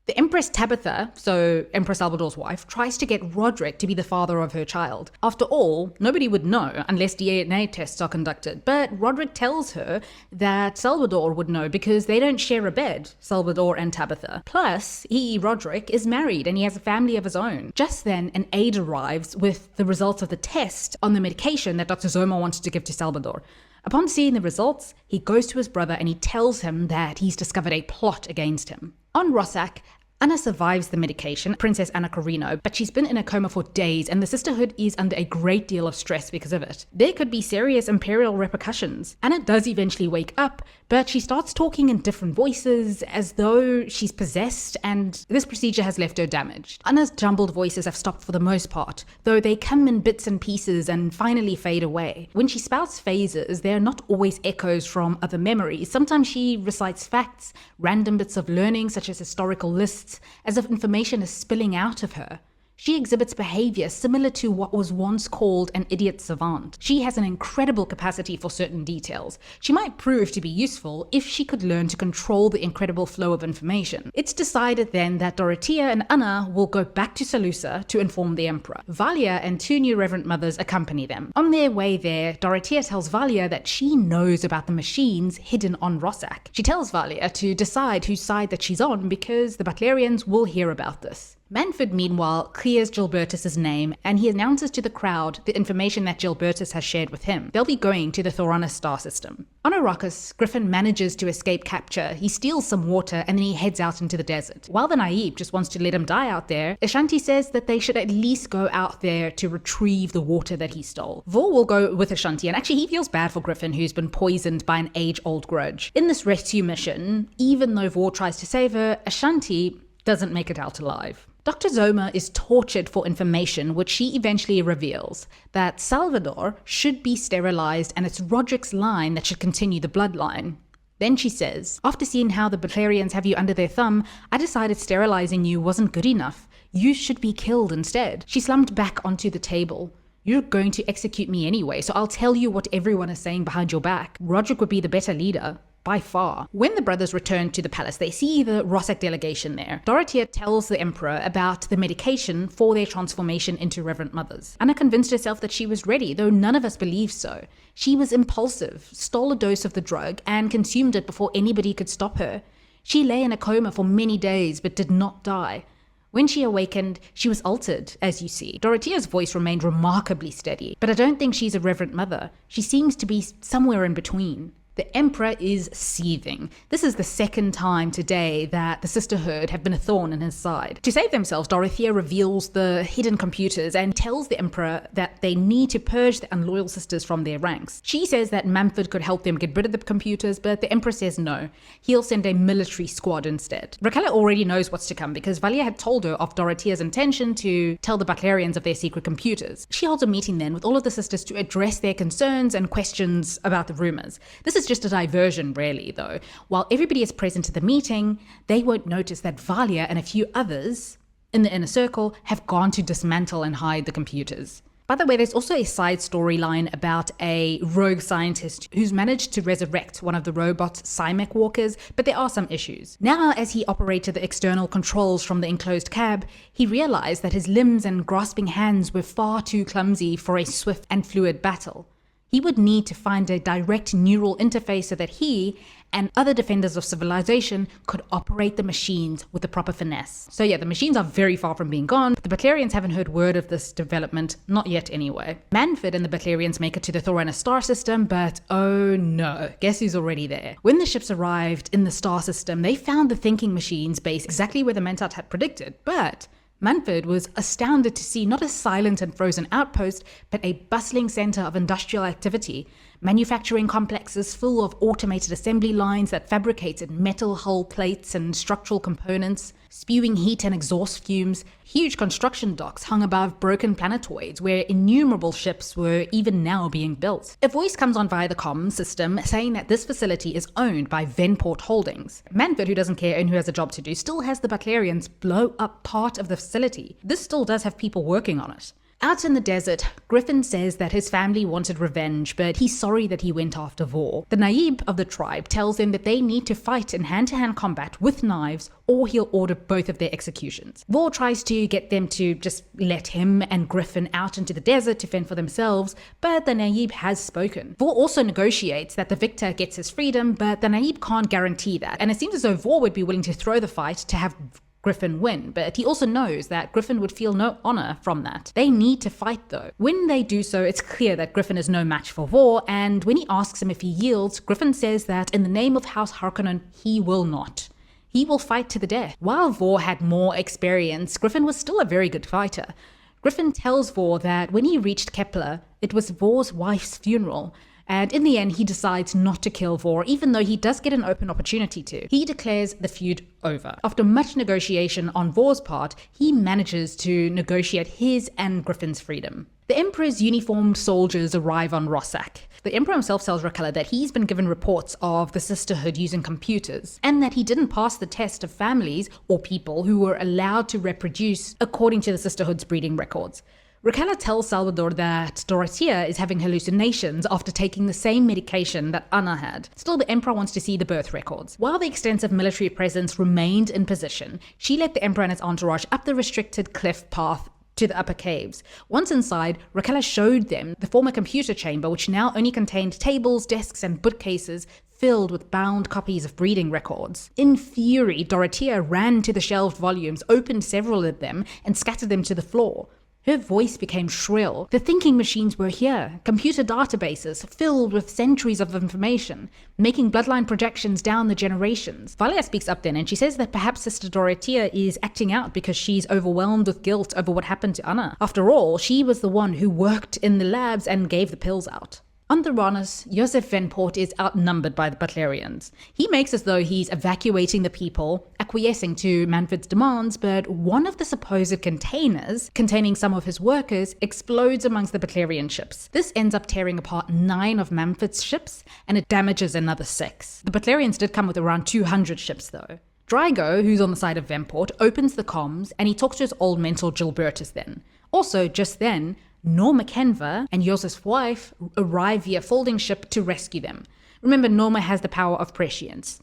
The Empress Tabitha, so Emperor Salvador's wife, tries to get Rodrik to be the father of her child. After all, nobody would know unless DNA tests are conducted, but Rodrik tells her that Salvador would know because they don't share a bed, Salvador and Tabitha. Plus, Rodrik, is married and he has a family of his own. Just then, an aide arrives with the results of the test on the medication that Dr. Zoma wanted to give to Salvador. Upon seeing the results, he goes to his brother and he tells him that he's discovered a plot against him. On Rossak, Anna survives the medication, Princess Anna Corinno, but she's been in a coma for days and the Sisterhood is under a great deal of stress because of it. There could be serious Imperial repercussions. Anna does eventually wake up, but she starts talking in different voices as though she's possessed, and this procedure has left her damaged. Anna's jumbled voices have stopped for the most part, though they come in bits and pieces and finally fade away. When she spouts phrases, they are not always echoes from other memories. Sometimes she recites facts, random bits of learning such as historical lists, as if information is spilling out of her. She exhibits behavior similar to what was once called an idiot savant. She has an incredible capacity for certain details. She might prove to be useful if she could learn to control the incredible flow of information. It's decided then that Dorotea and Anna will go back to Salusa to inform the Emperor. Valya and two new Reverend Mothers accompany them. On their way there, Dorotea tells Valya that she knows about the machines hidden on Rossak. She tells Valya to decide whose side that she's on because the Butlerians will hear about this. Manford, meanwhile, clears Gilbertus' name and he announces to the crowd the information that Gilbertus has shared with him. They'll be going to the Thoranis star system. On Arrakis, Griffin manages to escape capture. He steals some water and then he heads out into the desert. While the naive just wants to let him die out there, Ashanti says that they should at least go out there to retrieve the water that he stole. Vor will go with Ashanti, and actually he feels bad for Griffin, who's been poisoned by an age-old grudge. In this rescue mission, even though Vor tries to save her, Ashanti doesn't make it out alive. Dr. Zoma is tortured for information, which she eventually reveals that Salvador should be sterilized and it's Rodrik's line that should continue the bloodline. Then she says, after seeing how the Butlerians have you under their thumb, I decided sterilizing you wasn't good enough. You should be killed instead. She slumped back onto the table. You're going to execute me anyway, so I'll tell you what everyone is saying behind your back. Rodrik would be the better leader. By far. When the brothers return to the palace, they see the Rossak delegation there. Dorotea tells the Emperor about the medication for their transformation into Reverend Mothers. Anna convinced herself that she was ready, though none of us believed so. She was impulsive, stole a dose of the drug, and consumed it before anybody could stop her. She lay in a coma for many days, but did not die. When she awakened, she was altered, as you see. Dorotea's voice remained remarkably steady, but I don't think she's a Reverend Mother. She seems to be somewhere in between. The Emperor is seething. This is the second time today that the Sisterhood have been a thorn in his side. To save themselves, Dorotea reveals the hidden computers and tells the Emperor that they need to purge the unloyal sisters from their ranks. She says that Manford could help them get rid of the computers, but the Emperor says no. He'll send a military squad instead. Raquella already knows what's to come because Valya had told her of Dorotea's intention to tell the Butlerians of their secret computers. She holds a meeting then with all of the sisters to address their concerns and questions about the rumors. This is just a diversion, really, though. While everybody is present at the meeting, they won't notice that Valya and a few others in the inner circle have gone to dismantle and hide the computers. By the way, there's also a side storyline about a rogue scientist who's managed to resurrect one of the robot's cymek walkers, but there are some issues. Now, as he operated the external controls from the enclosed cab, he realized that his limbs and grasping hands were far too clumsy for a swift and fluid battle. He would need to find a direct neural interface so that he and other defenders of civilization could operate the machines with the proper finesse. So yeah, the machines are very far from being gone, but the Butlerians haven't heard word of this development, not yet anyway. Manford and the Butlerians make it to the Thoranis star system, but oh no, guess who's already there? When the ships arrived in the star system, they found the thinking machines base exactly where the Mentat had predicted, but Manford was astounded to see not a silent and frozen outpost, but a bustling center of industrial activity. manufacturing complexes full of automated assembly lines that fabricated metal hull plates and structural components, spewing heat and exhaust fumes, huge construction docks hung above broken planetoids where innumerable ships were even now being built. A voice comes on via the comm system saying that this facility is owned by Venport Holdings. Manford, who doesn't care and who has a job to do, still has the Butlerians blow up part of the facility. This still does have people working on it. Out in the desert, Griffin says that his family wanted revenge, but he's sorry that he went after Vor. The Naib of the tribe tells them that they need to fight in hand-to-hand combat with knives, or he'll order both of their executions. Vor tries to get them to just let him and Griffin out into the desert to fend for themselves, but the Naib has spoken. Vor also negotiates that the victor gets his freedom, but the Naib can't guarantee that, and it seems as though Vor would be willing to throw the fight to have Griffin win, but he also knows that Griffin would feel no honor from that. They need to fight though. When they do so, it's clear that Griffin is no match for Vor, and when he asks him if he yields, Griffin says that in the name of House Harkonnen, he will not. He will fight to the death. While Vor had more experience, Griffin was still a very good fighter. Griffin tells Vor that when he reached Kepler, it was Vor's wife's funeral, and in the end he decides not to kill Vor, even though he does get an open opportunity to. He declares the feud over. After much negotiation on Vor's part, he manages to negotiate his and Griffin's freedom. The Emperor's uniformed soldiers arrive on Rossak. The Emperor himself tells Raquella that he's been given reports of the Sisterhood using computers, and that he didn't pass the test of families or people who were allowed to reproduce according to the Sisterhood's breeding records. Raquella tells Salvador that Dorotea is having hallucinations after taking the same medication that Anna had. Still, the Emperor wants to see the birth records. While the extensive military presence remained in position, she led the Emperor and his entourage up the restricted cliff path to the upper caves. Once inside, Raquella showed them the former computer chamber, which now only contained tables, desks, and bookcases filled with bound copies of breeding records. In fury, Dorotea ran to the shelved volumes, opened several of them, and scattered them to the floor. Her voice became shrill. The thinking machines were here, computer databases filled with centuries of information, making bloodline projections down the generations. Valya speaks up then, and she says that perhaps Sister Dorotea is acting out because she's overwhelmed with guilt over what happened to Anna. After all, she was the one who worked in the labs and gave the pills out. On Thoranis, Josef Venport is outnumbered by the Butlerians. He makes as though he's evacuating the people, acquiescing to Manford's demands, but one of the supposed containers, containing some of his workers, explodes amongst the Butlerian ships. This ends up tearing apart 9 of Manford's ships, and it damages another 6. The Butlerians did come with around 200 ships though. Drygo, who's on the side of Venport, opens the comms, and he talks to his old mentor Gilbertus then. Also, just then, Norma Cenva and Josef's wife arrive via folding ship to rescue them. Remember, Norma has the power of prescience.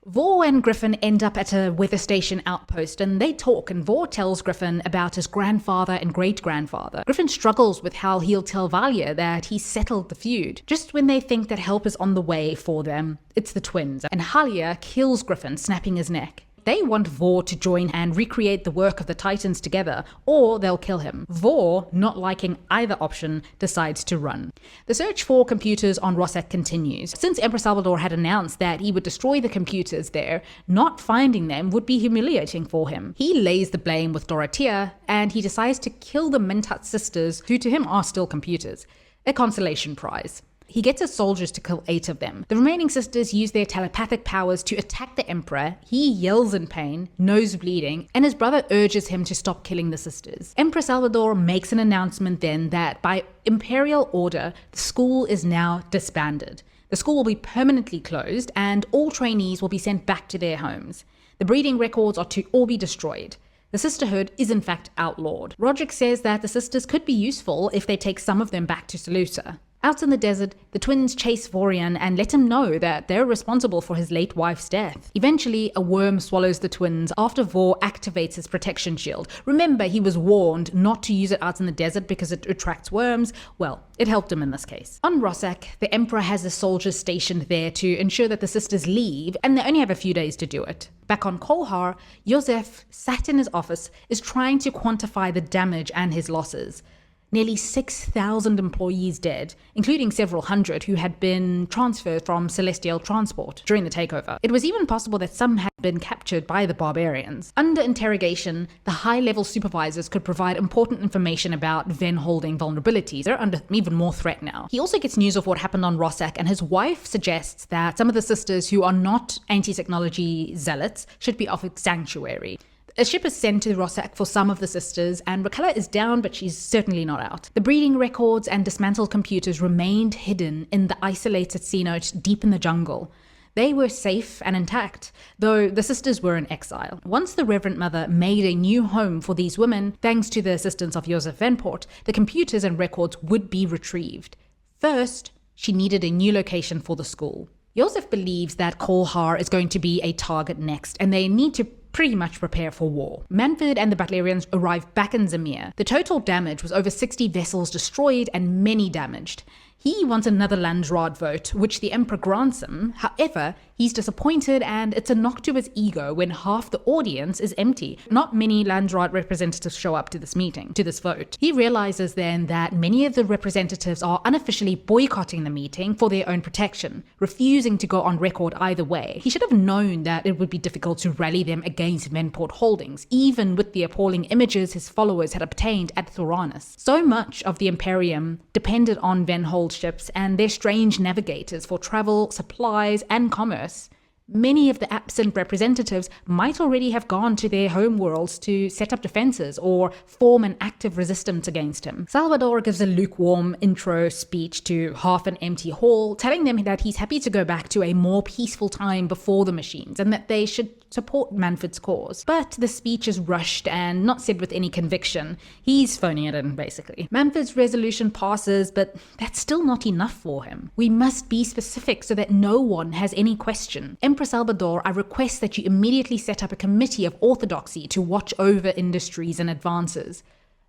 Vor and Griffin end up at a weather station outpost, and they talk, and Vor tells Griffin about his grandfather and great-grandfather. Griffin struggles with how he'll tell Valya that he's settled the feud. Just when they think that help is on the way for them, it's the twins, and Valya kills Griffin, snapping his neck. They want Vor to join and recreate the work of the Titans together, or they'll kill him. Vor, not liking either option, decides to run. The search for computers on Rossak continues. Since Emepror Salvador had announced that he would destroy the computers there, not finding them would be humiliating for him. He lays the blame with Dorotea, and he decides to kill the Mentat sisters, who to him are still computers. A consolation prize. He gets his soldiers to kill 8 of them. The remaining sisters use their telepathic powers to attack the Emperor. He yells in pain, nose bleeding, and his brother urges him to stop killing the sisters. Emperor Salvador makes an announcement then that by imperial order, the school is now disbanded. The school will be permanently closed, and all trainees will be sent back to their homes. The breeding records are to all be destroyed. The Sisterhood is in fact outlawed. Rossak says that the sisters could be useful if they take some of them back to Salusa. Out in the desert, the twins chase Vorian and let him know that they're responsible for his late wife's death. Eventually, a worm swallows the twins after Vor activates his protection shield. Remember, he was warned not to use it out in the desert because it attracts worms. Well, it helped him in this case. On Rossak, the Emperor has his soldiers stationed there to ensure that the sisters leave, and they only have a few days to do it. Back on Kolhar, Josef, sat in his office, is trying to quantify the damage and his losses. nearly 6,000 employees dead, including several hundred who had been transferred from Celestial Transport during the takeover. It was even possible that some had been captured by the barbarians. Under interrogation, the high-level supervisors could provide important information about Ven holding vulnerabilities. They're under even more threat now. He also gets news of what happened on Rossak, and his wife suggests that some of the sisters who are not anti-technology zealots should be offered sanctuary. A ship is sent to Rossak for some of the sisters, and Raquella is down, but she's certainly not out. The breeding records and dismantled computers remained hidden in the isolated cenote deep in the jungle. They were safe and intact, though the sisters were in exile. Once the Reverend Mother made a new home for these women, thanks to the assistance of Josef Venport, the computers and records would be retrieved. First, she needed a new location for the school. Josef believes that Kolhar is going to be a target next, and they need to pretty much prepare for war. Manford and the Butlerians arrived back in Zemir. The total damage was over 60 vessels destroyed and many damaged. He wants another Landsraad vote, which the Emperor grants him. However, he's disappointed, and it's a knock to his ego when half the audience is empty. Not many Landsraad representatives show up to this meeting, to this vote. He realizes then that many of the representatives are unofficially boycotting the meeting for their own protection, refusing to go on record either way. He should have known that it would be difficult to rally them against Venport Holdings, even with the appalling images his followers had obtained at Thoranis. So much of the Imperium depended on Venhold ships and their strange navigators for travel, supplies, and commerce. Many of the absent representatives might already have gone to their home worlds to set up defenses or form an active resistance against him. Salvador gives a lukewarm intro speech to half an empty hall, telling them that he's happy to go back to a more peaceful time before the machines and that they should support Manford's cause. But the speech is rushed and not said with any conviction. He's phoning it in, basically. Manford's resolution passes, but that's still not enough for him. We must be specific so that no one has any question. Emperor Salvador, I request that you immediately set up a committee of orthodoxy to watch over industries and advances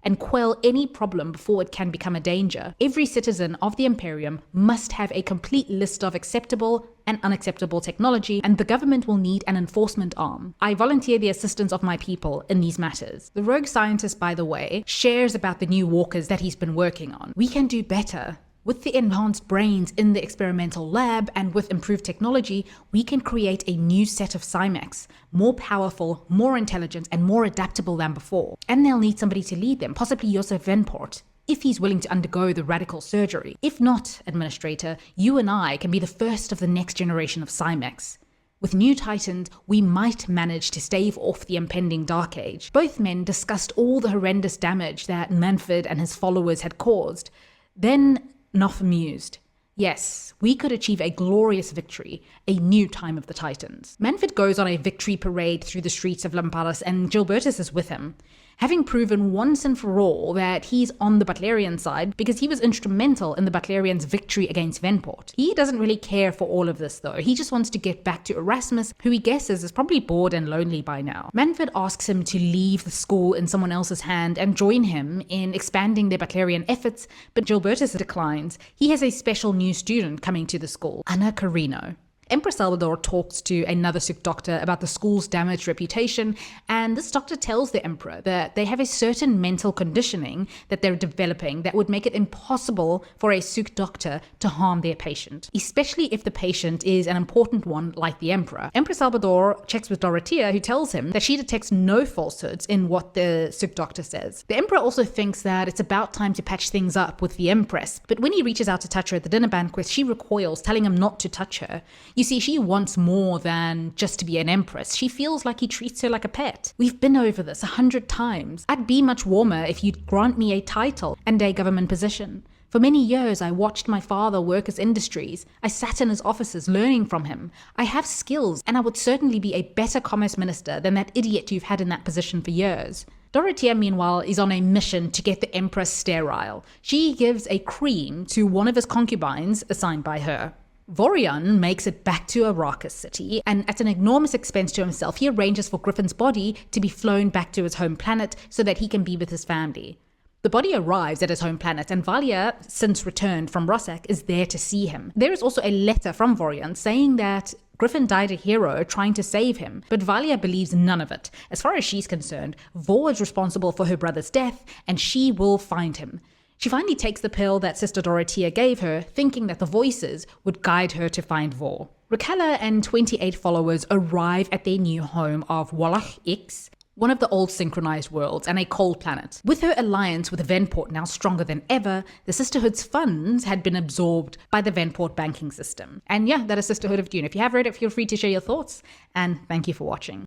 and quell any problem before it can become a danger. Every citizen of the Imperium must have a complete list of acceptable and unacceptable technology, and the government will need an enforcement arm. I volunteer the assistance of my people in these matters. The rogue scientist, by the way, shares about the new walkers that he's been working on. We can do better. With the enhanced brains in the experimental lab and with improved technology, we can create a new set of cymeks, more powerful, more intelligent, and more adaptable than before. And they'll need somebody to lead them, possibly Josef Venport, if he's willing to undergo the radical surgery. If not, Administrator, you and I can be the first of the next generation of cymeks. With new Titans, we might manage to stave off the impending Dark Age. Both men discussed all the horrendous damage that Manford and his followers had caused. Then Noth mused. Yes, we could achieve a glorious victory, a new time of the Titans. Manford goes on a victory parade through the streets of Lampadas, and Gilbertus is with him, having proven once and for all that he's on the Butlerian side because he was instrumental in the Butlerians' victory against Venport. He doesn't really care for all of this though, he just wants to get back to Erasmus, who he guesses is probably bored and lonely by now. Manford asks him to leave the school in someone else's hand and join him in expanding their Butlerian efforts, but Gilbertus declines. He has a special new student coming to the school, Anna Corinno. Emperor Salvador talks to another Suk doctor about the school's damaged reputation, and this doctor tells the Emperor that they have a certain mental conditioning that they're developing that would make it impossible for a Suk doctor to harm their patient, especially if the patient is an important one like the Emperor. Emperor Salvador checks with Dorotea, who tells him that she detects no falsehoods in what the Suk doctor says. The Emperor also thinks that it's about time to patch things up with the Empress, but when he reaches out to touch her at the dinner banquet, she recoils, telling him not to touch her. You see, she wants more than just to be an empress. She feels like he treats her like a pet. We've been over this 100 times. I'd be much warmer if you'd grant me a title and a government position. For many years, I watched my father work his industries. I sat in his offices learning from him. I have skills, and I would certainly be a better commerce minister than that idiot you've had in that position for years. Dorotea, meanwhile, is on a mission to get the Empress sterile. She gives a cream to one of his concubines assigned by her. Vorian makes it back to Arrakis city, and at an enormous expense to himself, he arranges for Griffin's body to be flown back to his home planet so that he can be with his family. The body arrives at his home planet, and Valya, since returned from Rossak, is there to see him. There is also a letter from Vorian saying that Griffin died a hero trying to save him, but Valya believes none of it. As far as she's concerned, Vor is responsible for her brother's death, and she will find him. She finally takes the pill that Sister Dorotea gave her, thinking that the voices would guide her to find Vor. Raquella and 28 followers arrive at their new home of Wallach X, one of the old synchronized worlds and a cold planet. With her alliance with Venport now stronger than ever, the Sisterhood's funds had been absorbed by the Venport banking system. And yeah, that is Sisterhood of Dune. If you have read it, feel free to share your thoughts, and thank you for watching.